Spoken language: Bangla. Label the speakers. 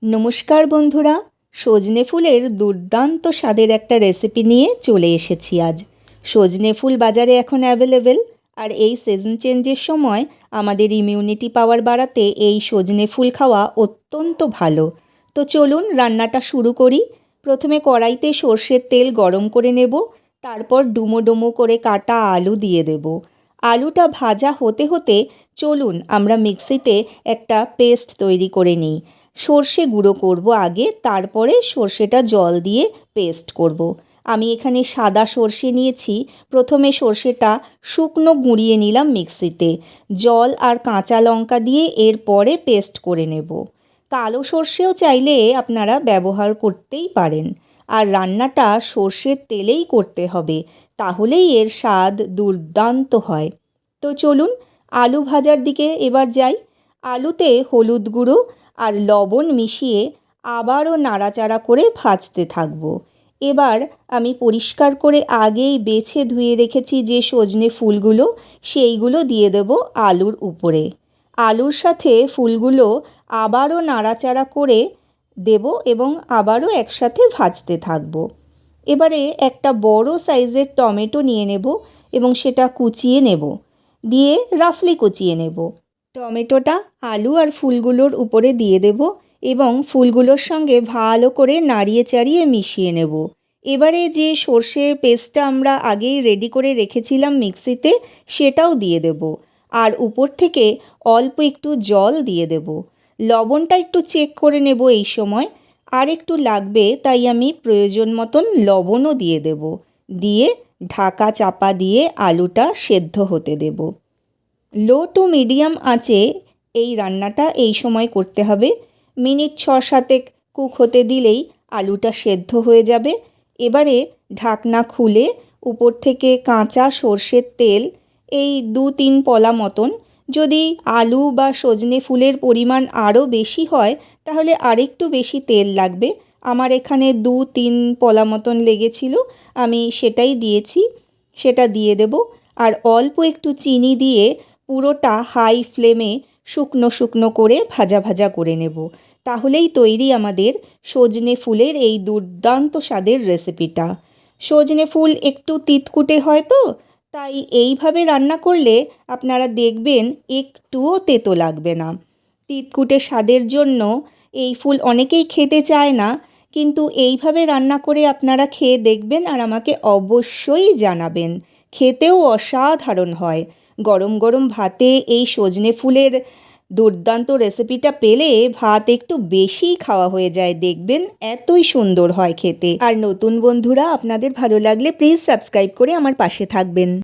Speaker 1: নমস্কার বন্ধুরা, সজনে ফুলের দুর্দান্ত স্বাদের একটা রেসিপি নিয়ে চলে এসেছি আজ। সজনে ফুল বাজারে এখন অ্যাভেলেবেল, আর এই সিজন চেঞ্জের সময় আমাদের ইমিউনিটি পাওয়ার বাড়াতে এই সজনে ফুল খাওয়া অত্যন্ত ভালো। তো চলুন রান্নাটা শুরু করি। প্রথমে কড়াইতে সর্ষের তেল গরম করে নেব, তারপর ডুমো ডুমো করে কাটা আলু দিয়ে দেব। আলুটা ভাজা হতে হতে চলুন আমরা মিক্সিতে একটা পেস্ট তৈরি করে নিই। সর্ষে গুঁড়ো করব আগে, তারপরে সর্ষেটা জল দিয়ে পেস্ট করব। আমি এখানে সাদা সর্ষে নিয়েছি। প্রথমে সর্ষেটা শুকনো গুঁড়িয়ে নিলাম মিক্সিতে, জল আর কাঁচা লঙ্কা দিয়ে এরপরে পেস্ট করে নেব। কালো সর্ষেও চাইলে আপনারা ব্যবহার করতেই পারেন, আর রান্নাটা সর্ষের তেলেই করতে হবে, তাহলেই এর স্বাদ দুর্দান্ত হয়। তো চলুন আলু ভাজার দিকে এবার যাই। আলুতে হলুদ গুঁড়ো আর লবণ মিশিয়ে আবারও নাড়াচাড়া করে ভাজতে থাকবো। এবার আমি পরিষ্কার করে আগেই বেছে ধুয়ে রেখেছি যে সজনে ফুলগুলো, সেইগুলো দিয়ে দেব আলুর উপরে। আলুর সাথে ফুলগুলো আবারও নাড়াচাড়া করে দেব এবং আবারও একসাথে ভাজতে থাকবো। এবারে একটা বড় সাইজের টমেটো নিয়ে নেব এবং সেটা কুচিয়ে নেব, দিয়ে রাফলি কুচিয়ে নেব। টমেটোটা আলু আর ফুলগুলোর উপরে দিয়ে দেব এবং ফুলগুলোর সঙ্গে ভালো করে নাড়িয়ে চাড়িয়ে মিশিয়ে নেব। এবারে যে সর্ষে পেস্টটা আমরা আগেই রেডি করে রেখেছিলাম মিক্সিতে, সেটাও দিয়ে দেব, আর উপর থেকে অল্প একটু জল দিয়ে দেব। লবণটা একটু চেক করে নেব এই সময়, আর একটু লাগবে তাই আমি প্রয়োজন মতন লবণও দিয়ে দেব। দিয়ে ঢাকা চাপা দিয়ে আলুটা সেদ্ধ হতে দেব। লো টু মিডিয়াম আঁচে এই রান্নাটা এই সময় করতে হবে। মিনিট 6-7 কুক হতে দিলেই আলুটা সেদ্ধ হয়ে যাবে। এবারে ঢাকনা খুলে উপর থেকে কাঁচা সর্ষের তেল এই 2-3 পলা মতন, যদি আলু বা সজনে ফুলের পরিমাণ আরও বেশি হয় তাহলে আরেকটু বেশি তেল লাগবে। আমার এখানে 2-3 পলা মতন লেগেছিল, আমি সেটাই দিয়েছি। সেটা দিয়ে দেব, আর অল্প একটু চিনি দিয়ে পুরোটা হাই ফ্লেমে শুকনো শুকনো করে ভাজা ভাজা করে নেব। তাহলেই তৈরি আমাদের সজনে ফুলের এই দুর্দান্ত স্বাদের রেসিপিটা। সজনে ফুল একটু তিতকুটে হয়, তো তাই এইভাবে রান্না করলে আপনারা দেখবেন একটুও তেতো লাগবে না। তিতকুটে স্বাদের জন্য এই ফুল অনেকেই খেতে চায় না, কিন্তু এইভাবে রান্না করে আপনারা খেয়ে দেখবেন আর আমাকে অবশ্যই জানাবেন। খেতেও অসাধারণ হয়। গরম গরম ভাতে এই সজনে ফুলের দুর্দান্ত রেসিপিটা পেলে ভাত একটু বেশিই খাওয়া হয়ে যায়, দেখবেন এতই সুন্দর হয় খেতে। আর নতুন বন্ধুরা, আপনাদের ভালো লাগলে প্লিজ সাবস্ক্রাইব করে আমার পাশে থাকবেন।